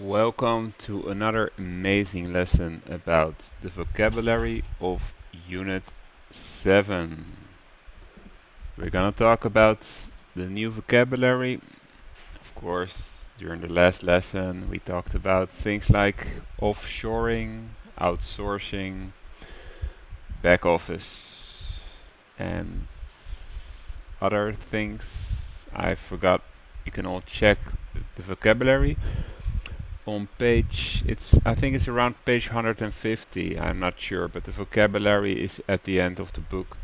Welcome to another amazing lesson about the vocabulary of Unit 7. We're gonna talk about the new vocabulary. Of course, during the last lesson we talked about things like offshoring, outsourcing, back office, and other things I forgot. You can all check the vocabulary on page, I think it's around page 150, I'm not sure, but the vocabulary is at the end of the book.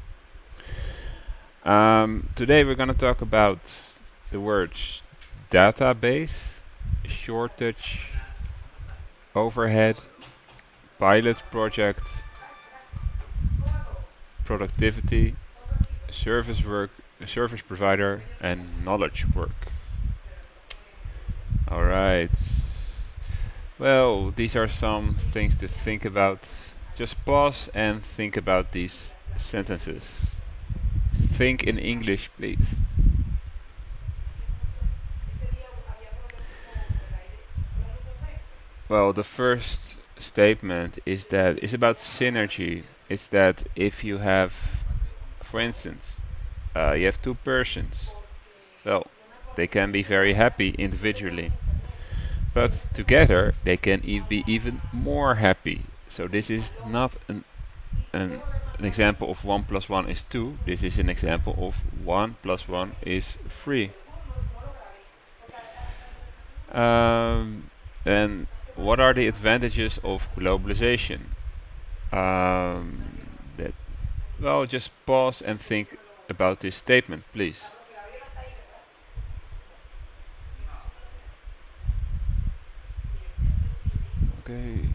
Today we're going to talk about the words database, shortage, overhead, pilot project, productivity, service work, service provider, and knowledge work. Alright. Well, these are some things to think about. Just pause and think about these sentences. Think in English, please. Well, the first statement is about synergy. It's that if you have, for instance, you have two persons. Well, they can be very happy individually, but together they can be even more happy. So this is not an, an example of 1 plus 1 is 2. This is an example of 1 plus 1 is 3. And what are the advantages of globalization? That Well, just pause and think about this statement, please. Okay.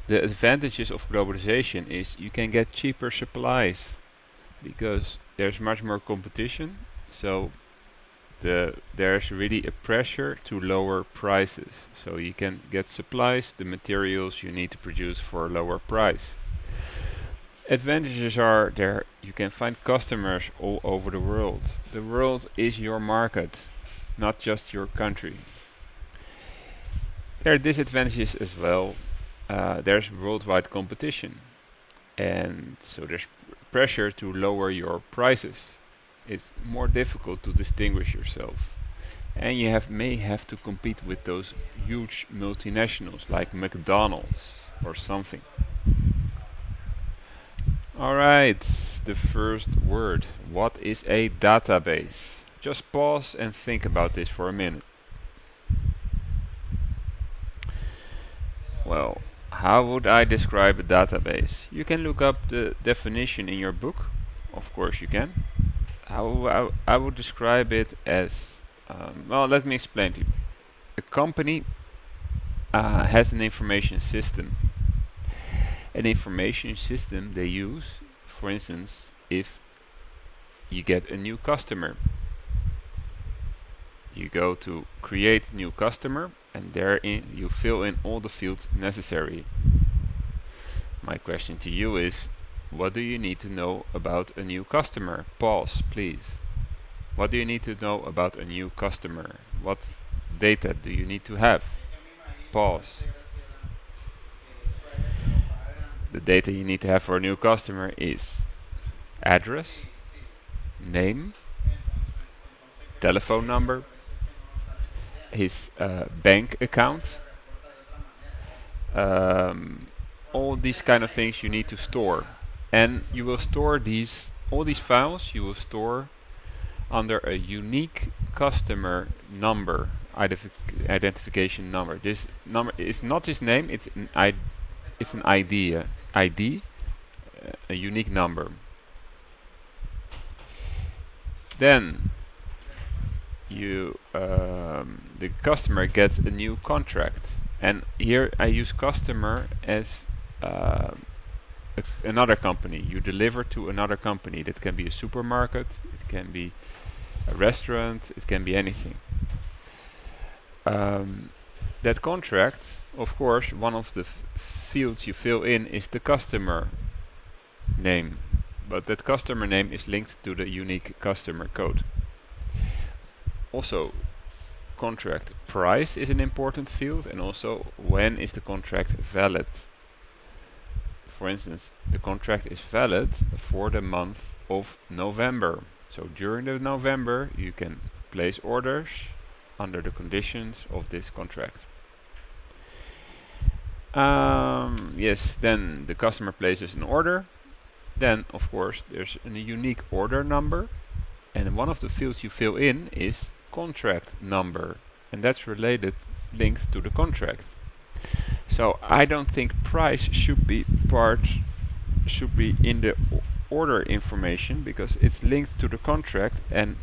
The advantages of globalization is you can get cheaper supplies because there's much more competition. So there's really a pressure to lower prices. So you can get supplies, the materials you need to produce for a lower price. Advantages are there you can find customers all over the world. The world is your market, not just your country. There are disadvantages as well. There's worldwide competition, and so there's pressure to lower your prices. It's more difficult to distinguish yourself, and you may have to compete with those huge multinationals like McDonald's or something. Alright, the first word. What is a database? Just pause and think about this for a minute. Well, how would I describe a database? You can look up the definition in your book. Of course you can. How I would describe it as, well, let me explain to you. A company has an information system. An information system they use, for instance, if you get a new customer. You go to create new customer and therein you fill in all the fields necessary. My question to you is, what do you need to know about a new customer? Pause, please. What do you need to know about a new customer? What data do you need to have? Pause. The data you need to have for a new customer is address, name, telephone number, his bank account, all these kind of things you need to store. And you will store all these files you will store under a unique customer number, identification number. This number is not his name, it's an ID, a unique number. Then the customer gets a new contract, and here I use customer as another company. You deliver to another company. That can be a supermarket, it can be a restaurant, it can be anything. That contract, of course, one of the fields you fill in is the customer name, but that customer name is linked to the unique customer code. Also, contract price is an important field, and also when is the contract valid. For instance, the contract is valid for the month of November. So during the November you can place orders under the conditions of this contract. Yes, then the customer places an order. Then of course there's a unique order number, and one of the fields you fill in is contract number, and that's linked to the contract. So I don't think price should be in the order information, because it's linked to the contract, and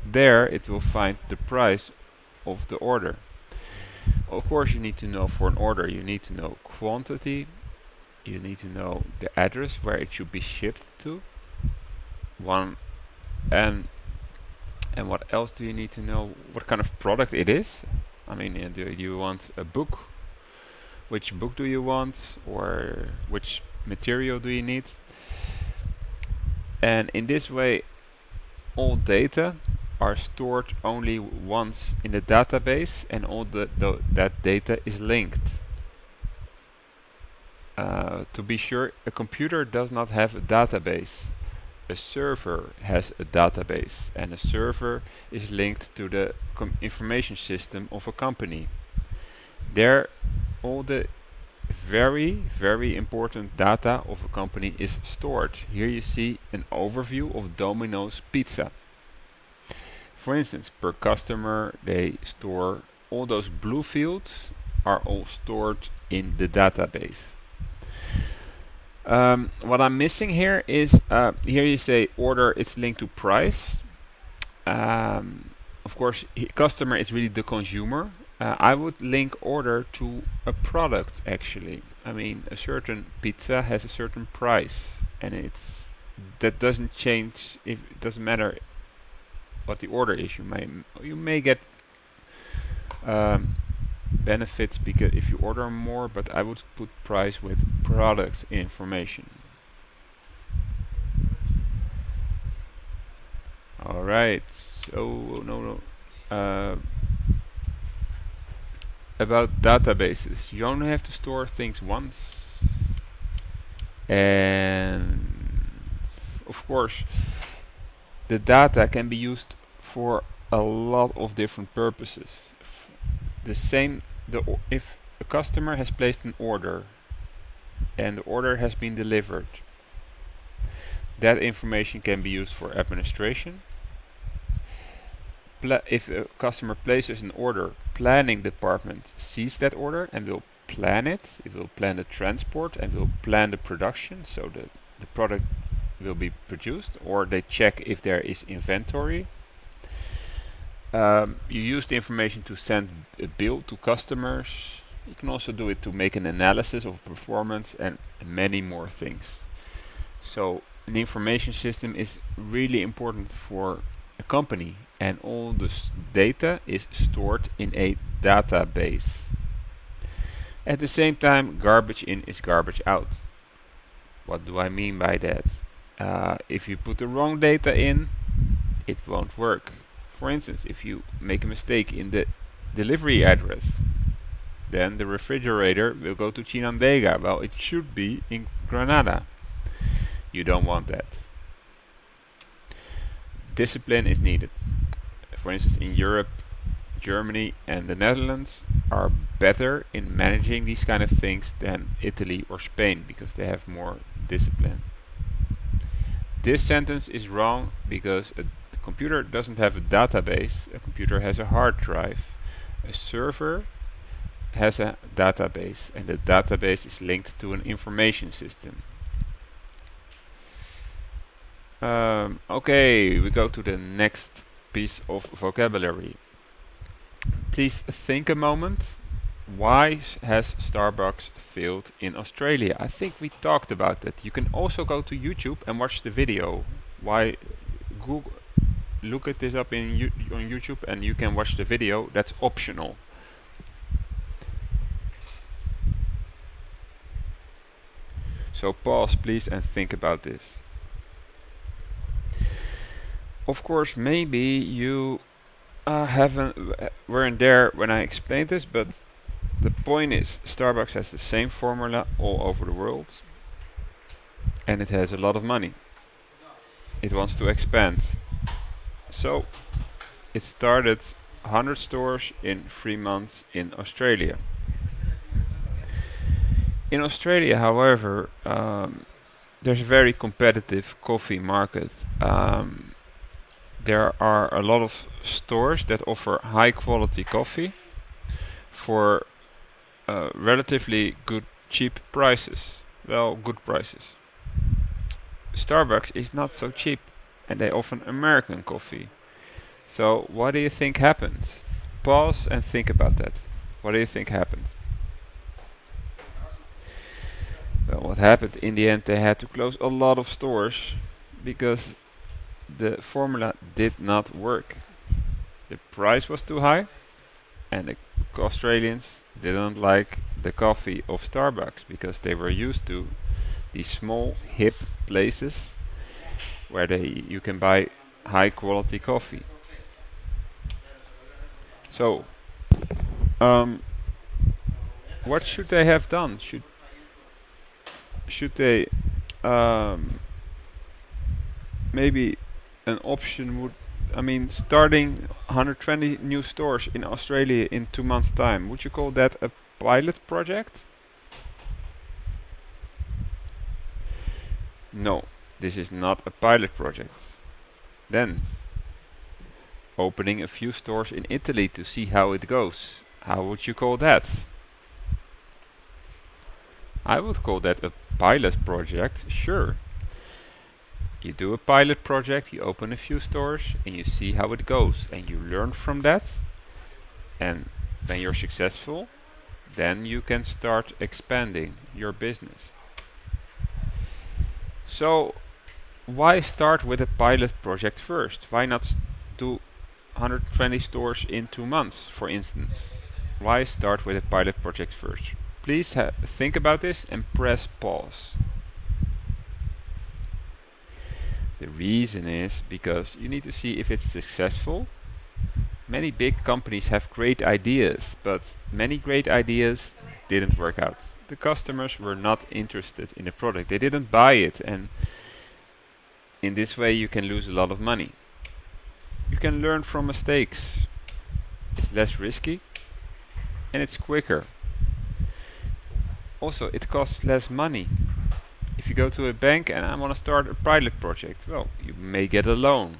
there it will find the price of the order. Of course, you need to know, for an order you need to know quantity, you need to know the address where it should be shipped to, and what else do you need to know? What kind of product it is. I mean, do you want a book? Which book do you want, or which material do you need? And in this way all data are stored only once in the database, and all that data is linked. To be sure, a computer does not have a database. A server has a database, and a server is linked to the information system of a company. There, all the very important data of a company is stored. Here you see an overview of Domino's Pizza. For instance, per customer they store all those blue fields are all stored in the database. What I'm missing here is here you say order, it's linked to price. Of course, customer is really the consumer. I would link order to a product actually. I mean, a certain pizza has a certain price, and that doesn't change. If it doesn't matter what the order is, you may get benefits because if you order more, but I would put price with product information. Alright, so about databases, you only have to store things once, and of course the data can be used for a lot of different purposes. If a customer has placed an order and the order has been delivered, that information can be used for administration. If a customer places an order, planning department sees that order and will plan it. It will plan the transport and will plan the production, so the product will be produced, or they check if there is inventory. You use the information to send a bill to customers. You can also do it to make an analysis of performance and many more things. So an information system is really important for a company, and all this data is stored in a database. At the same time, garbage in is garbage out. What do I mean by that? If you put the wrong data in, it won't work. For instance, if you make a mistake in the delivery address, then the refrigerator will go to Chinandega. Well, it should be in Granada. You don't want that. Discipline is needed. For instance, in Europe, Germany and the Netherlands are better in managing these kind of things than Italy or Spain, because they have more discipline. This sentence is wrong because a computer doesn't have a database. A computer has a hard drive. A server has a database, and the database is linked to an information system. Okay, we go to the next piece of vocabulary. Please think a moment. Why has Starbucks failed in Australia? I think we talked about that. You can also go to YouTube and watch the video. Look at this up on YouTube and you can watch the video. That's optional. So pause please and think about this. Of course, maybe you weren't there when I explained this, but the point is, Starbucks has the same formula all over the world, and it has a lot of money. It wants to expand. So, it started 100 stores in 3 months in Australia. In Australia, however, there's a very competitive coffee market. There are a lot of stores that offer high quality coffee for relatively cheap prices. Well, good prices. Starbucks is not so cheap, and they offer American coffee. So, what do you think happened? Pause and think about that. What do you think happened? Well, what happened in the end, they had to close a lot of stores because the formula did not work. The price was too high, and the Australians didn't like the coffee of Starbucks because they were used to these small, hip places where you can buy high quality coffee. So, what should they have done? Should they maybe an option would, I mean, starting 120 new stores in Australia in 2 months' time, would you call that a pilot project? No, this is not a pilot project. Then, opening a few stores in Italy to see how it goes. How would you call that? I would call that a pilot project, sure. You do a pilot project, you open a few stores, and you see how it goes, and you learn from that. And when you're successful, then you can start expanding your business. So, why start with a pilot project first? Why not do 120 stores in 2 months, for instance? Why start with a pilot project first? Please think about this and press pause. The reason is because you need to see if it's successful. Many big companies have great ideas, but many great ideas didn't work out. The customers were not interested in the product. They didn't buy it, and in this way you can lose a lot of money. You can learn from mistakes. It's less risky and it's quicker. Also, it costs less money. If you go to a bank and I want to start a pilot project, well, you may get a loan.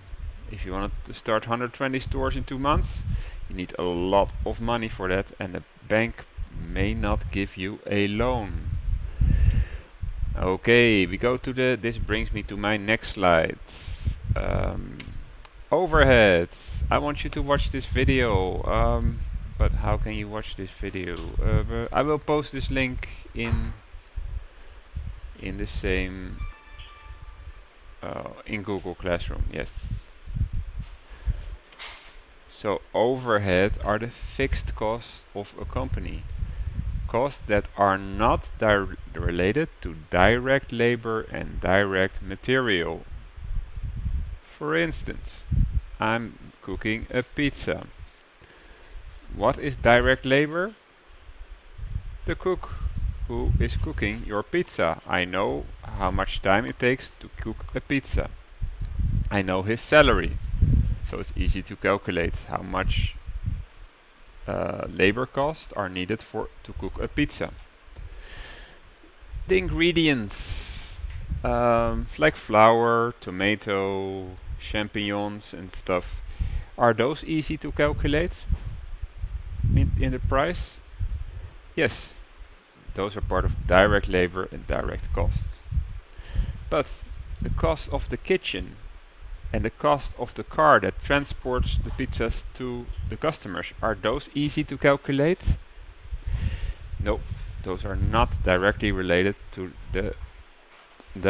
If you want to start 120 stores in 2 months, you need a lot of money for that, and the bank may not give you a loan. Okay, we go to this brings me to my next slide. Overheads. I want you to watch this video. But how can you watch this video? I will post this link in the same in Google Classroom. Yes. So overhead are the fixed costs of a company. Costs that are not related to direct labor and direct material. For instance, I'm cooking a pizza. What is direct labor? The cook who is cooking your pizza. I know how much time it takes to cook a pizza. I know his salary, so it's easy to calculate how much labor costs are needed to cook a pizza. The ingredients, like flour, tomato, champignons and stuff, are those easy to calculate in the price? Yes, those are part of direct labor and direct costs. But the cost of the kitchen and the cost of the car that transports the pizzas to the customers, are those easy to calculate? No, those are not directly related to the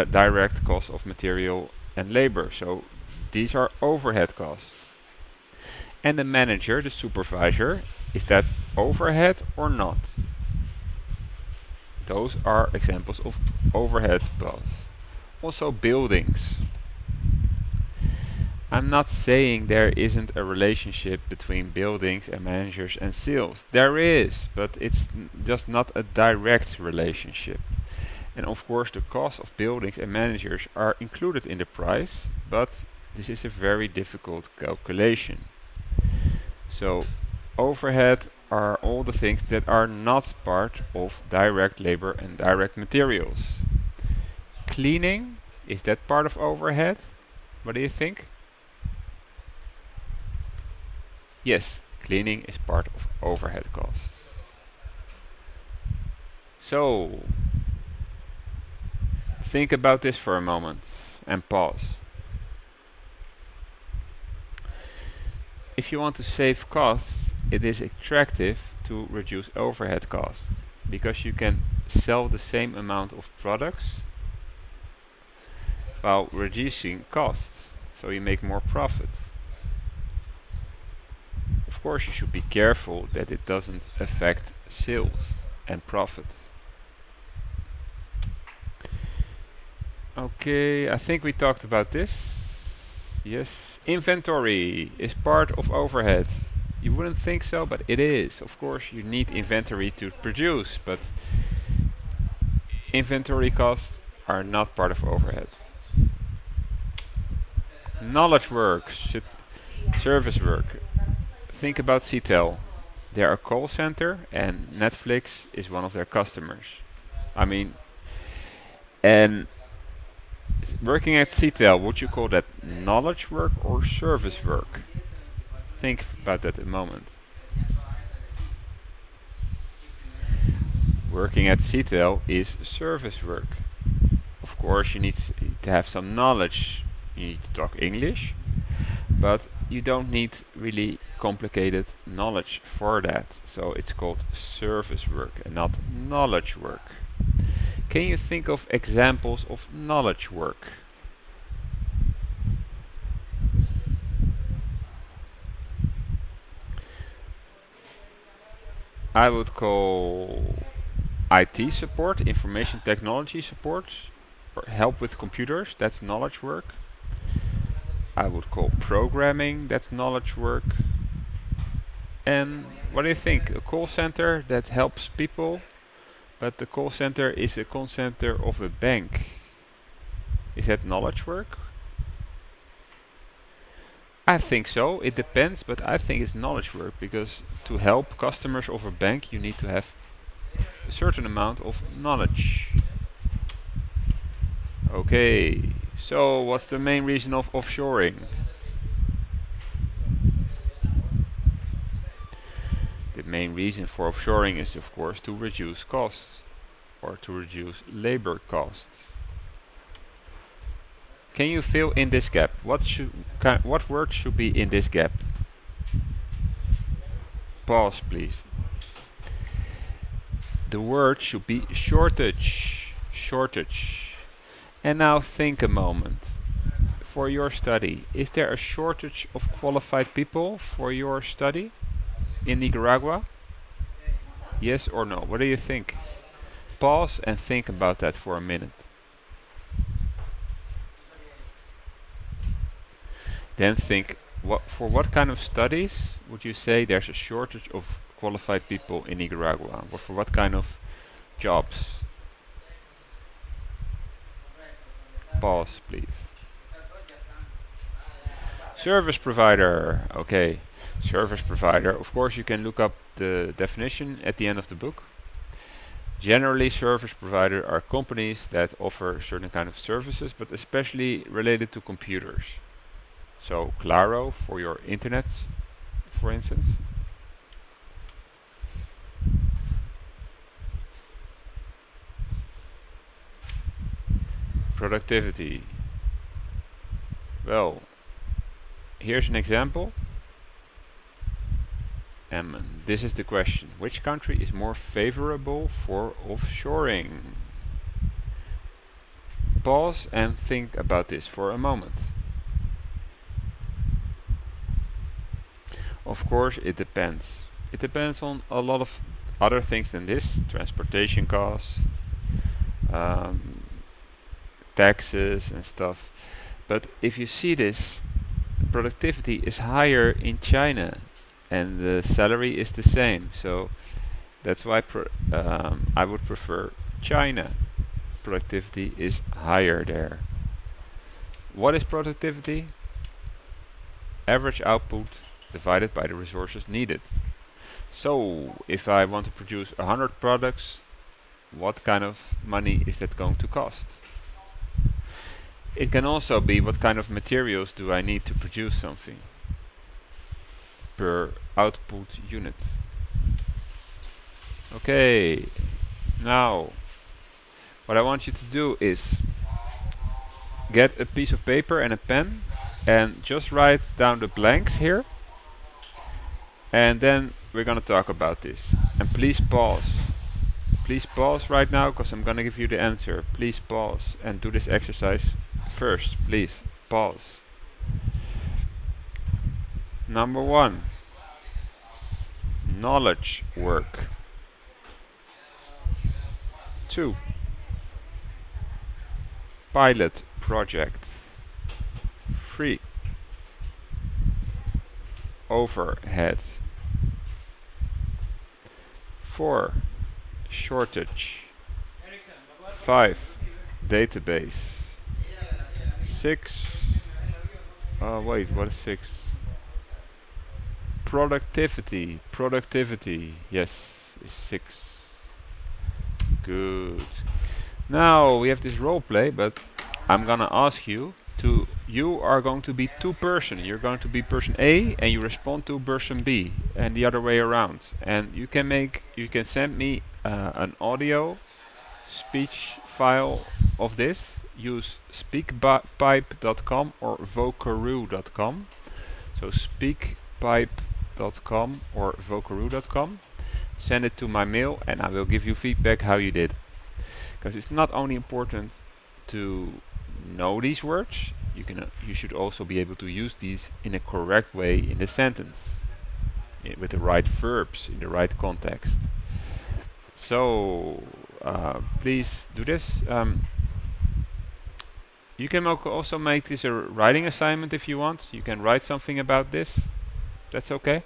direct cost of material and labor. So these are overhead costs. And the manager, the supervisor, is that overhead or not? Those are examples of overhead costs. Also buildings. I'm not saying there isn't a relationship between buildings and managers and sales. There is, but it's just not a direct relationship. And of course the cost of buildings and managers are included in the price, but this is a very difficult calculation. So overhead are all the things that are not part of direct labor and direct materials. Cleaning, is that part of overhead? What do you think? Yes, cleaning is part of overhead costs. So, think about this for a moment and pause. If you want to save costs, it is attractive to reduce overhead costs because you can sell the same amount of products while reducing costs, so you make more profit. Of course, you should be careful that it doesn't affect sales and profit. Okay, I think we talked about this. Yes, inventory is part of overhead. You wouldn't think so, but it is. Of course, you need inventory to produce, but inventory costs are not part of overhead. Knowledge work, service work. Think about CTEL. They're a call center and Netflix is one of their customers. I mean, and working at CTEL, would you call that knowledge work or service work? Think about that a moment. Working at CTEL is service work. Of course, you need to have some knowledge. You need to talk English, but you don't need really complicated knowledge for that. So it's called service work and not knowledge work. Can you think of examples of knowledge work? I would call IT support, information technology support, or help with computers, that's knowledge work. I would call programming, that's knowledge work. And what do you think? A call center that helps people, but the call center is a call center of a bank. Is that knowledge work? I think so, it depends, but I think it's knowledge work because to help customers of a bank you need to have a certain amount of knowledge. Okay, so what's the main reason of offshoring? The main reason for offshoring is of course to reduce costs or to reduce labor costs. Can you fill in this gap? What word should be in this gap? Pause please. The word should be shortage. Shortage. And now think a moment. For your study, is there a shortage of qualified people for your study in Nicaragua? Yes or no? What do you think? Pause and think about that for a minute. Then think, for what kind of studies would you say there's a shortage of qualified people in Nicaragua? Or for what kind of jobs? Pause, please. Service provider. Okay, service provider. Of course, you can look up the definition at the end of the book. Generally, service provider are companies that offer certain kind of services, but especially related to computers. So, Claro for your internet, for instance. Productivity. Well, here's an example. And this is the question. Which country is more favorable for offshoring? Pause and think about this for a moment. Of course, it depends. It depends on a lot of other things than this. Transportation costs, taxes and stuff. But if you see this, productivity is higher in China and the salary is the same. So that's why I would prefer China. Productivity is higher there. What is productivity? Average output divided by the resources needed. So if I want to produce 100 products, what kind of money is that going to cost? It can also be what kind of materials do I need to produce something per output unit. Okay, now what I want you to do is get a piece of paper and a pen and just write down the blanks here, and then we're gonna talk about this. And please pause. Please pause right now because I'm gonna give you the answer. Please pause and do this exercise first. Please pause. Number 1, knowledge work. 2, pilot project. 3, overhead. 4, shortage. 5, database. 6, wait, what is 6? Productivity. Productivity, yes, is 6. Good. Now we have this role play, but I'm gonna ask you to, you are going to be two person. You're going to be person A and you respond to person B and the other way around. And you can send me an audio speech file of this. Use speakpipe.com or voc2.com. So speakpipe.com or voc2.com. Send it to my mail and I will give you feedback how you did. Because it's not only important to know these words, you should also be able to use these in a correct way in the sentence, with the right verbs in the right context. So please do this. You can also make this a writing assignment if you want. You can write something about this. That's okay.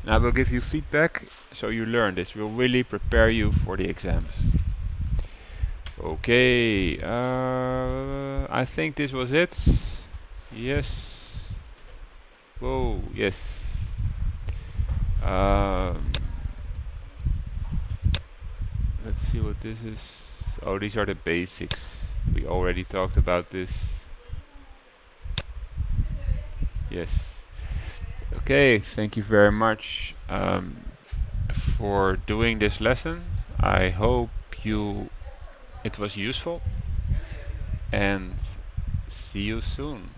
And I will give you feedback so you learn. This will really prepare you for the exams. Okay, I think this was it. Yes. Whoa, yes. Let's see what this is. Oh, these are the basics. We already talked about this. Yes. Okay, thank you very much for doing this lesson. I hope it was useful, and see you soon.